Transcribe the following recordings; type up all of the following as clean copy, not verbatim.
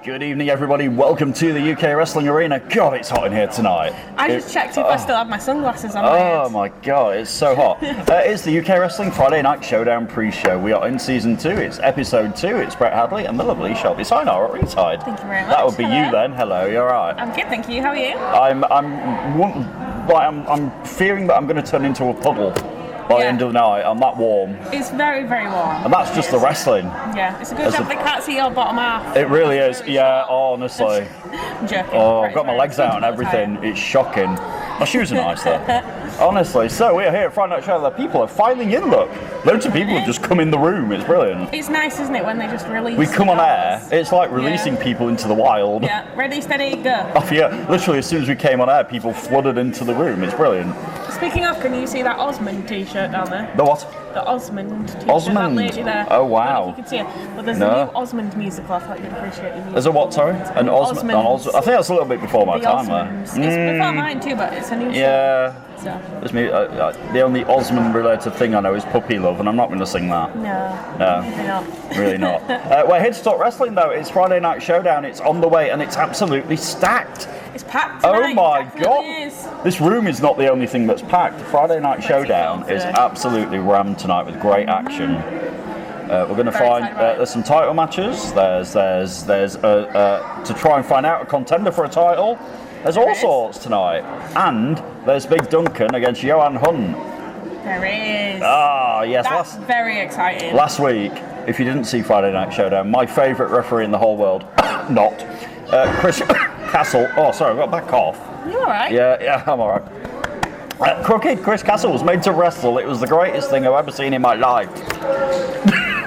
Good evening, everybody. Welcome to the UK Wrestling Arena. God, it's hot in here tonight. I just checked if I still have my sunglasses on. Oh my God, it's so hot. It's the UK Wrestling Friday Night Showdown pre-show. We are in season 2. It's episode 2. It's Brett Hadley and the lovely Shelby Sinar at ringside. Thank you very much. That would be Hello. you then. Hello, you're right. I'm good, thank you. How are you? I'm fearing that I'm going to turn into a puddle by the end of the night. I'm that warm. It's very, very warm. And that's just the wrestling. Yeah, it's a good job they can't see your bottom half. It really is. Yeah, honestly. I'm joking. Oh, I've got my legs out and everything. It's shocking. My shoes are nice though. Honestly, so we are here at Friday Night Show. The people are filing in, look. Loads of people have just come in the room. It's brilliant. It's nice, isn't it, when they just release. We come on air. It's like releasing people into the wild. Yeah, ready, steady, go. Oh, yeah, literally as soon as we came on air, people flooded into the room. It's brilliant. Speaking of, can you see that Osmond t-shirt down there? The what? The Osmond t-shirt. Osmond? That lady there. Oh, wow. I don't know if you can see it. But there's a new Osmond musical. I thought you'd appreciate the music. There's a what, sorry? An Osmond. I think that's a little bit before my time there. It's before mine too, but it's a new Yeah. So. It's me, the only Osmond related thing I know is Puppy Love, and I'm not going to sing that. No. Really not. Really not. We're here to talk wrestling though. It's Friday Night Showdown. It's on the way and it's absolutely stacked. It's packed tonight. Oh my God. Is. This room is not the only thing that's packed. Friday Night Showdown is absolutely rammed tonight with great action. We're going to find there's some title matches. There's to try and find out a contender for a title. There's all sorts tonight, and there's Big Duncan against Johan Hunt. There is. Ah, yes. That's very exciting. Last week, if you didn't see Friday Night Showdown, my favourite referee in the whole world, Chris Castle. Oh, sorry, I've got a bad cough. You all right? Yeah, I'm all right. Crooked Chris Castle was made to wrestle. It was the greatest thing I've ever seen in my life.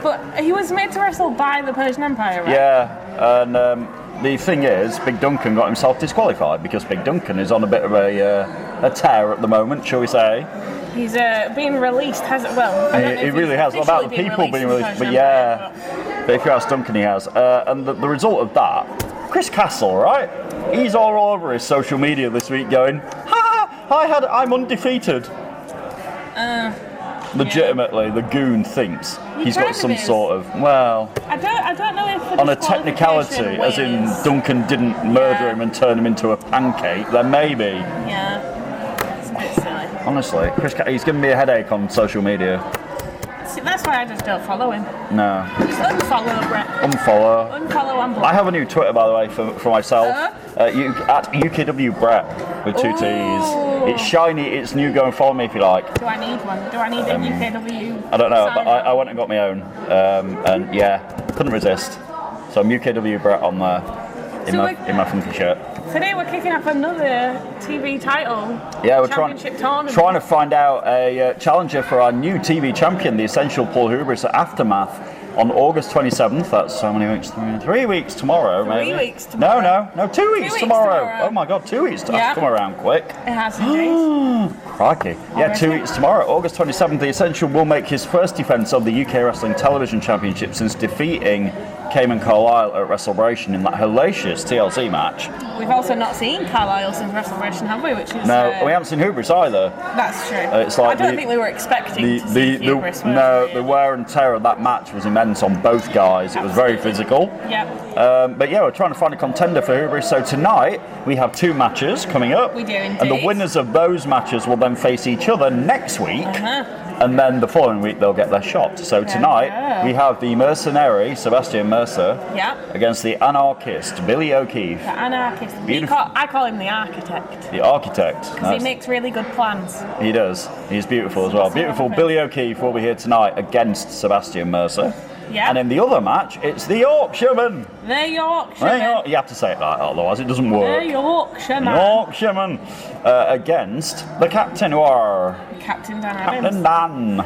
But he was made to wrestle by the Persian Empire, right? Yeah, and the thing is, Big Duncan got himself disqualified because Big Duncan is on a bit of a tear at the moment, shall we say. He's being released, has it? Well, I don't know he really has. About the people being released, but yeah. But if you ask Duncan, he has. And the result of that, Chris Castle, right? He's all over his social media this week going, I'm undefeated. Legitimately, the goon thinks he's got some sort of, well, I don't know if on a technicality, as in Duncan didn't murder him and turn him into a pancake, then maybe. Yeah, it's a bit silly. Honestly, he's giving me a headache on social media. See, that's why I just don't follow him. No. Just unfollow, Brett. Unfollow and block. I have a new Twitter, by the way, for myself. At UKW Brett with 2 T's. It's shiny, it's new. Go and follow me if you like. Do I need one? Do I need a UKW? I don't know, but I went and got my own. And yeah, couldn't resist. So I'm UKW Brett on there in my funky shirt. Today we're kicking off another TV title. Yeah, we're championship tournament. trying to find out a challenger for our new TV champion, the Essential Paul Hubris at Aftermath on August 27th. That's so many weeks. 3 weeks tomorrow, maybe. 3 weeks tomorrow. No, 2 weeks tomorrow. Oh my God, 2 weeks. That's come around quick. It has indeed. Crikey. Yeah, 2 weeks tomorrow, August 27th. The Essential will make his first defence of the UK Wrestling Television Championship since defeating Cayman Carlisle at WrestleBration in that hellacious TLC match. We've also not seen Carlisle since WrestleBration, have we? Which is no, we haven't seen Hubris either. That's true. It's like I don't think we were expecting to see Hubris. The wear and tear of that match was immense on both guys. It was very physical. Yeah. But yeah, we're trying to find a contender for Hubris. So tonight we have 2 matches coming up. We do indeed. And the winners of those matches will then face each other next week. And then the following week they'll get their shot. So tonight we have the mercenary, Sebastian Mercer, against the anarchist, Billy O'Keefe. The anarchist. I call him the architect. The architect. Because he makes really good plans. He does. He's beautiful as well. Beautiful Billy O'Keefe will be here tonight against Sebastian Mercer. Yeah. And in the other match, it's the Yorkshireman. The Yorkshireman. You have to say it like that, otherwise it doesn't work. The Yorkshireman. Yorkshireman against the Captain Noir. Captain Dan Adams. Captain Dan.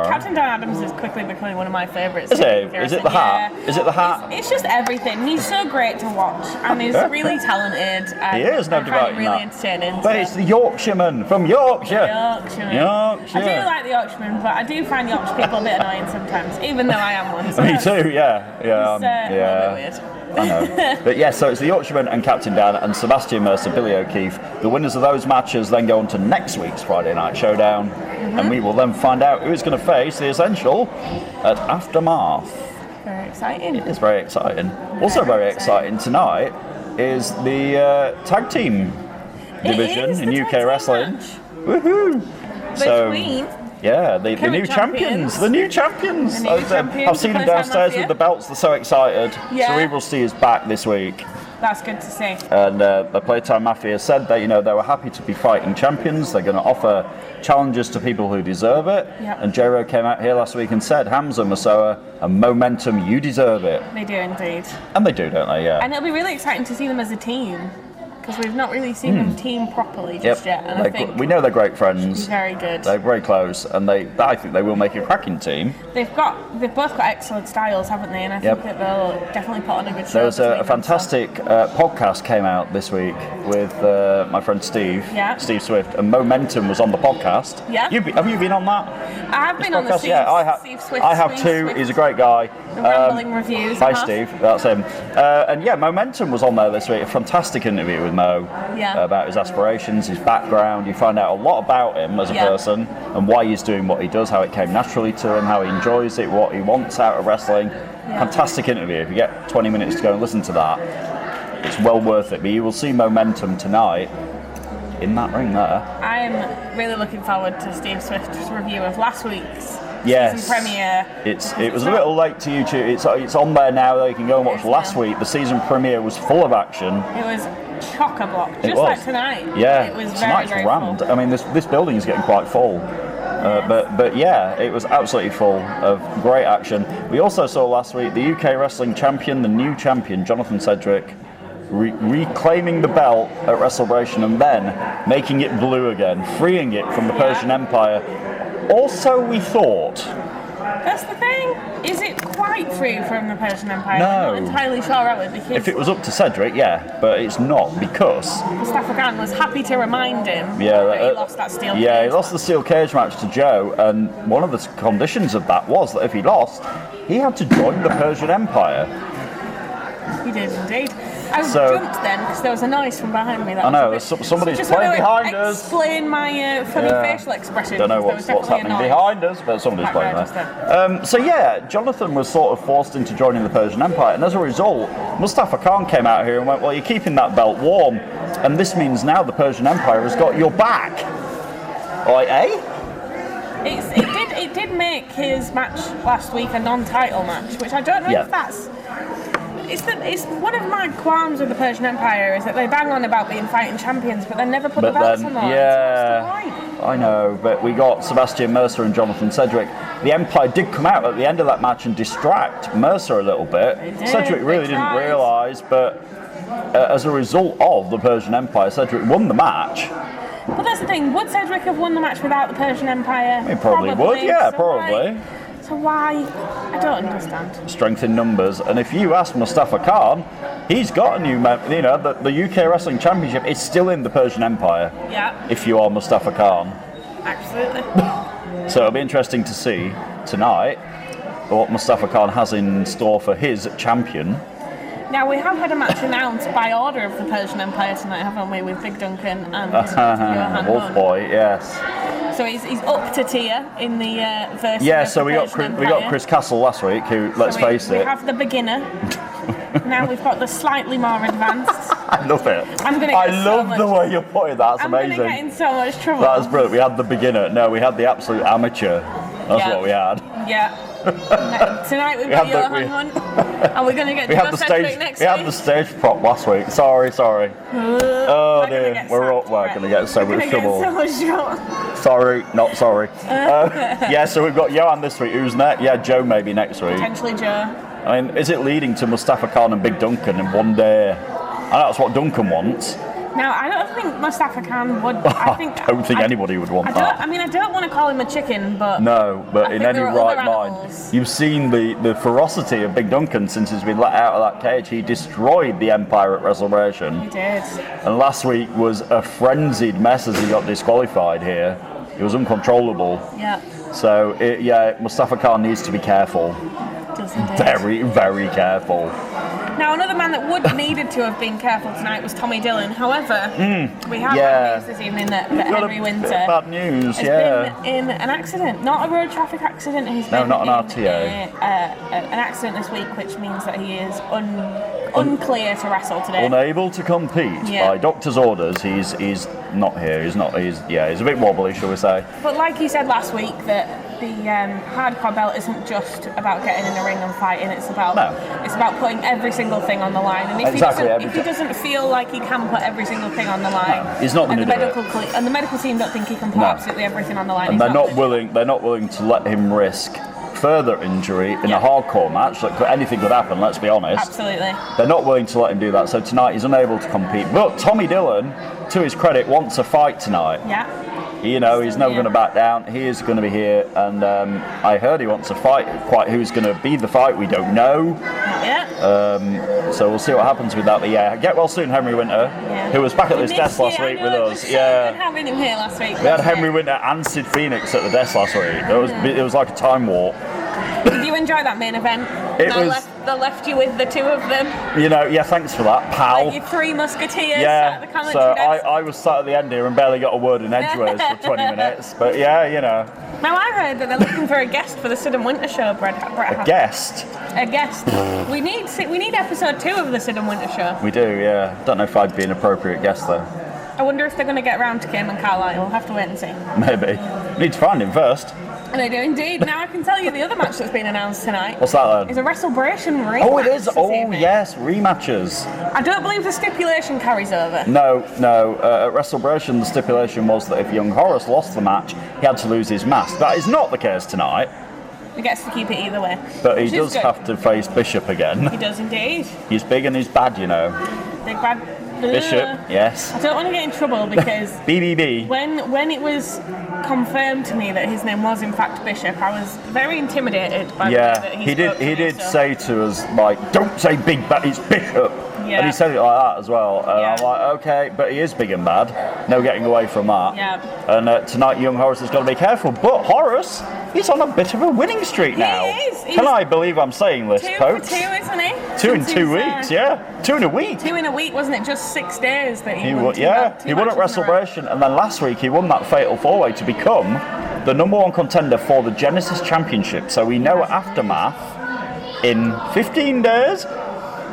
Captain Dan Adams is quickly becoming one of my favourites. Is it? Is it the hat? Yeah. Is it the hat? It's just everything. He's so great to watch, and he's really talented. And he is, no doubt. Really entertaining. But it's the Yorkshireman from Yorkshire. Yorkshire. I do like the Yorkshireman, but I do find Yorkshire people a bit annoying sometimes, even though I am one. So me too. Yeah. It's a little bit weird. I know. But yes, so it's the Yorkshireman and Captain Dan and Sebastian Mercer, Billy O'Keefe. The winners of those matches then go on to next week's Friday Night Showdown, and we will then find out who is going to face the Essential at Aftermath. Very exciting. It is very exciting. Also very exciting tonight is the tag team division in UK wrestling. Woohoo! Between yeah, the new champions. The new champions. I've seen them downstairs with the belts. They're so excited. Yeah. Cerebral Sea is back this week. That's good to see. And the Playtime Mafia said that they were happy to be fighting champions. They're going to offer challenges to people who deserve it. Yep. And J-Ro came out here last week and said, Hamza, Masoa, and Momentum, you deserve it. They do indeed. And they do, don't they? Yeah. And it'll be really exciting to see them as a team. Because we've not really seen them team properly just yet. And I think we know they're great friends. Very good. They're very close, and I think they will make a cracking team. They've both got excellent styles, haven't they? And I think that they'll definitely put on a good show. There was a fantastic podcast came out this week with my friend Steve, Steve Swift, and Momentum was on the podcast. Yeah. Have you been on that? I have been on the Steve Swift. I have too. He's a great guy. Rambling reviews. Hi Steve, that's him. And yeah, Momentum was on there this week. A fantastic interview with Mo about his aspirations, his background. You find out a lot about him as a person and why he's doing what he does, how it came naturally to him, how he enjoys it, what he wants out of wrestling. Fantastic interview. If you get 20 minutes to go and listen to that, it's well worth it. But you will see Momentum tonight in that ring there. I'm really looking forward to Steve Swift's review of last week's season premiere. It was a little late to YouTube. It's on there now. Though you can go and watch last week. The season premiere was full of action. It was chock-a-block, just like tonight. Yeah, it was tonight's very rammed. full. I mean, this building is getting quite full. But yeah, it was absolutely full of great action. We also saw last week the UK wrestling champion, the new champion, Jonathan Cedric, reclaiming the belt at WrestleBration and then making it blue again, freeing it from the Persian Empire. Also, we thought. That's the thing. Is it quite free from the Persian Empire? No. I'm not entirely sure about it because if it was up to Cedric, yeah, but it's not because Mustafa Khan was happy to remind him that he lost that steel cage. Yeah, he lost the steel cage match to Joe, and one of the conditions of that was that if he lost, he had to join the Persian Empire. He did indeed. I jumped then because there was a noise from behind me. I know, somebody's playing behind us. Explain my funny facial expression. Don't know what's happening behind us, but somebody's playing there. So yeah, Jonathan was sort of forced into joining the Persian Empire, and as a result, Mustafa Khan came out here and went, well, you're keeping that belt warm, and this means now the Persian Empire has got your back. Like, It did make his match last week a non-title match, which I don't know if that's... It's one of my qualms with the Persian Empire is that they bang on about being fighting champions, but they never put the belts on them. Yeah, I know, but we got Sebastian Mercer and Jonathan Cedric. The Empire did come out at the end of that match and distract Mercer a little bit. Cedric really didn't realise, but as a result of the Persian Empire, Cedric won the match. But that's the thing, would Cedric have won the match without the Persian Empire? He probably would, yeah, probably. So why? I don't understand. Strength in numbers, and if you ask Mustafa Khan, he's got a new, the UK Wrestling Championship is still in the Persian Empire. Yeah. If you are Mustafa Khan. Absolutely. So it'll be interesting to see tonight what Mustafa Khan has in store for his champion. Now, we have had a match announced by order of the Persian Empire tonight, haven't we, with Big Duncan and Johan Wolf Boy, yes. So he's up to tier in the version Yeah, of so the we got Chris Castle last week, who, let's face it... We have the beginner. Now we've got the slightly more advanced. I love it. I love the way you're putting that. That's amazing. I'm going to get in so much trouble. That's brilliant. We had the beginner. No, we had the absolute amateur. That's what we had. Yeah. Tonight we've got Johan Hunt. And we're going to get Joe Cedric next week. We had the stage prop last week. Sorry. Oh dear. We're going to get so much trouble. Sorry, not sorry. So we've got Johan this week. Who's next? Yeah, Joe maybe next week. Potentially Joe. I mean, is it leading to Mustafa Khan and Big Duncan in one day? And that's what Duncan wants. Now, I don't think Mustafa Khan would. I don't think anybody would want that. I mean, I don't want to call him a chicken, but... No, but in any right mind, you've seen the ferocity of Big Duncan since he's been let out of that cage. He destroyed the Empire at WrestleBration. He did. And last week was a frenzied mess as he got disqualified here. It was uncontrollable. Yeah. So, Mustafa Khan needs to be careful. Does indeed. Very, very careful. Now, another man that would needed to have been careful tonight was Tommy Dillon. However, we have bad news this evening that Henry Winter bad news, has been in an accident. Not a road traffic accident. He's been not an in RTO. An accident this week, which means that he is unclear to wrestle today. Unable to compete by doctor's orders. He's not here. He's a bit wobbly, shall we say. But like he said last week, that the hardcore belt isn't just about getting in the ring and fighting. It's about putting every single thing on the line. And if he doesn't feel like he can put every single thing on the line, he's not going to do it. And the medical team don't think he can put absolutely everything on the line. And they're not willing to let him risk further injury in a hardcore match. Like, anything could happen, let's be honest. Absolutely. They're not willing to let him do that. So tonight he's unable to compete. But Tommy Dillon, to his credit, wants a fight tonight. Yeah. He's never going to back down. He is going to be here, and I heard he wants a fight. Quite who's going to be the fight, we don't know. Not yet. So we'll see what happens with that. But get well soon, Henry Winter, who was back at this desk last week with us. Good having him here last week. We had Henry Winter and Sid Phoenix at the desk last week. It was like a time warp. Did you enjoy that main event? They left you with the two of them. Thanks for that, pal. Like your three musketeers at the commentary so desk. I was sat at the end here and barely got a word in edgeways for 20 minutes. But Now I heard that they're looking for a guest for the Sid and Winter show, Brett. A guest? A guest. We need episode 2 of the Sid and Winter show. We do, yeah. Don't know if I'd be an appropriate guest though. I wonder if they're going to get round to Kim and Carlisle. We'll have to wait and see. Maybe. Need to find him first. And I do indeed. Now I can tell you the other match that's been announced tonight. What's that then? It's a WrestleBration rematch. Oh, it is. Oh, yes, rematches. I don't believe the stipulation carries over. No. At WrestleBration, the stipulation was that if young Horace lost the match, he had to lose his mask. That is not the case tonight. He gets to keep it either way. But he does have to face Bishop again. He does indeed. He's big and he's bad, Big bad. Bishop, yes. I don't want to get in trouble because BBB. When it was confirmed to me that his name was in fact Bishop, I was very intimidated by the way that he did say to us, like, don't say big bad, it's Bishop. Yeah. And he said it like that as well. And I'm like, okay, but he is big and bad. No getting away from that. Yeah. And tonight, young Horace has got to be careful. But Horace, he's on a bit of a winning streak now. He is. Can I believe I'm saying this, folks? 2 for 2, isn't he? 2 in 2 weeks, 2 in a week. 2 in a week, wasn't it? Just 6 days that he won. He won at WrestleBration, and then last week he won that Fatal 4-Way to become the #1 contender for the Genesis Championship. So we know at Aftermath, in 15 days,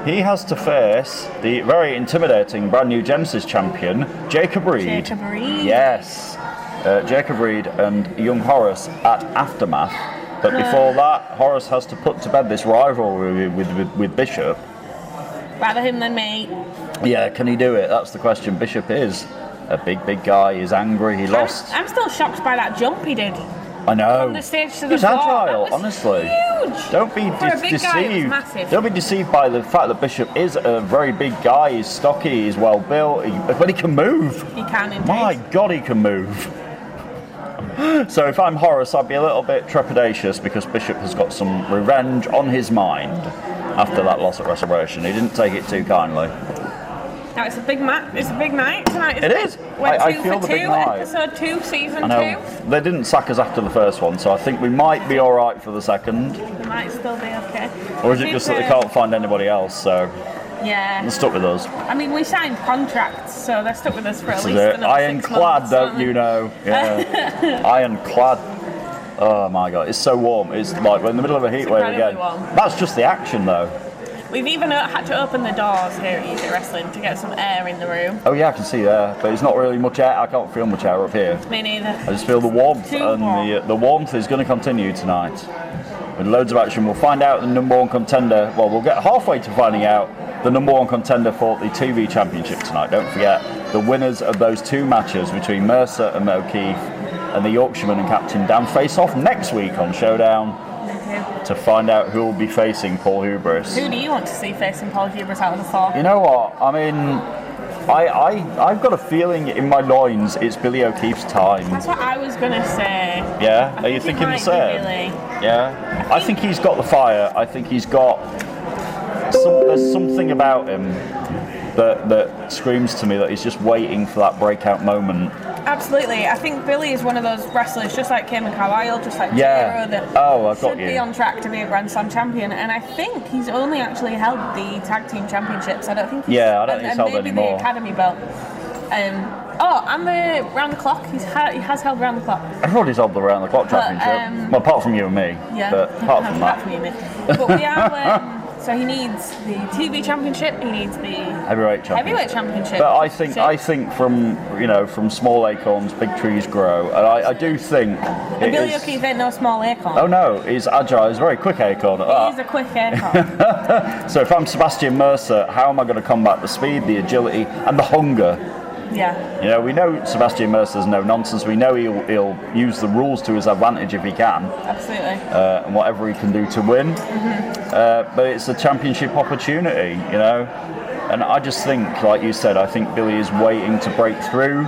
he has to face the very intimidating brand new Genesis champion, Jacob Reed. Jacob Reed. Yes. Jacob Reed and young Horace at Aftermath. But before that, Horace has to put to bed this rivalry with Bishop. Rather him than me. Yeah, can he do it? That's the question. Bishop is a big guy. He's angry. He lost. I'm still shocked by that jump he did. I know. From the stage to the He's floor. agile, honestly. Huge. Don't be For a big deceived. guy, it was massive. Don't be deceived by the fact that Bishop is a very big guy. He's stocky. He's well built. But he can move. He can indeed. My God, he can move. So if I'm Horace, I'd be a little bit trepidatious because Bishop has got some revenge on his mind after that loss at WrestleBration. He didn't take it too kindly. Now it's a big match. It's a big night tonight. It is. I feel the big night. Episode 2, season 2. They didn't sack us after the first one, so I think we might be all right for the second. We might still be okay. Or is it just that they can't find anybody else? So they're stuck with us. I mean, we signed contracts, so they're stuck with us for at least another 6 months. Ironclad, don't you know? Yeah. Ironclad. Oh my God, it's so warm. It's like we're in the middle of a heat wave again. Warm. That's just the action, though. We've even had to open the doors here at Easy Wrestling to get some air in the room. Oh yeah, I can see there, but it's not really much air. I can't feel much air up here. Me neither. I just feel the warmth, and the warmth is going to continue tonight. With loads of action, we'll find out the #1 contender. Well, we'll get halfway to finding out the #1 contender for the TV Championship tonight. Don't forget, the winners of those 2 matches between Mercer and O'Keefe and the Yorkshireman and Captain Dan face off next week on Showdown to find out who will be facing Paul Hubris. Who do you want to see facing Paul Hubris out of the 4? You know what? I mean, I've got a feeling in my loins it's Billy O'Keefe's time. That's what I was going to say. Yeah? Are you thinking the same? Yeah? I think he's got the fire. I think he's got... there's something about him. that screams to me that he's just waiting for that breakout moment. Absolutely. I think Billy is one of those wrestlers, just like Kim and Carlisle, just like Yeah. Jiro, that I've should got you. be on track to be a Grand Slam champion. And I think he's only actually held the tag team championships. I don't think he's, I don't think he's held maybe any more. the academy belt. And the round the clock. He has held round the clock. Everybody's held the round the clock championship. Well, apart from you and me. Yeah. But apart from that. Apart from you and me. But we have. So he needs the TV championship. He needs the heavyweight championship. But I think from small acorns, big trees grow, and I do think. And Billy O'Keefe ain't no small acorn. Oh no, he's agile. He's a very quick acorn. He's a quick acorn. So if I'm Sebastian Mercer, how am I going to combat the speed, the agility, and the hunger? Yeah. We know Sebastian Mercer's no nonsense. We know he'll use the rules to his advantage if he can. Absolutely. And whatever he can do to win. But it's a championship opportunity, And I just think, like you said, I think Billy is waiting to break through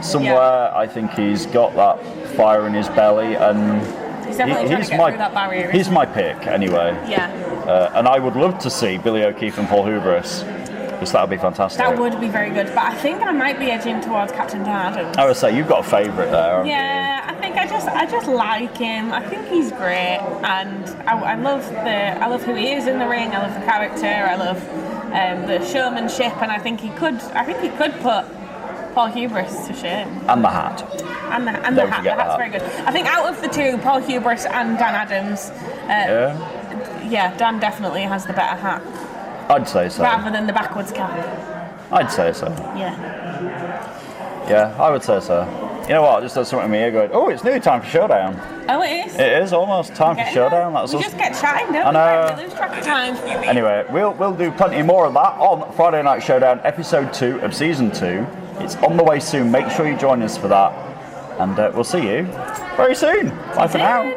somewhere. Yeah. I think he's got that fire in his belly, and he's definitely trying to get through that barrier. He's my pick, anyway. Yeah. And I would love to see Billy O'Keefe and Paul Hubris. Because that would be fantastic. That would be very good, but I think I might be edging towards Captain Dan Adams. I would say you've got a favourite there. Yeah, I think I just like him. I think he's great, and I love who he is in the ring. I love the character. I love the showmanship, and I think he could put Paul Hubris to shame. And the hat. And the hat. The hat's very good. I think out of the two, Paul Hubris and Dan Adams. Dan definitely has the better hat. I'd say so. Rather than the backwards cap. I'd say so. Yeah, I would say so. You know what? I just had something in my ear going, oh, it's nearly time for Showdown. Oh, it is? It is almost time for Showdown. We just get chatting, don't we? We lose track of time. Anyway, we'll do plenty more of that on Friday Night Showdown, episode 2 of season 2. It's on the way soon. Make sure you join us for that. And we'll see you very soon. Bye for now.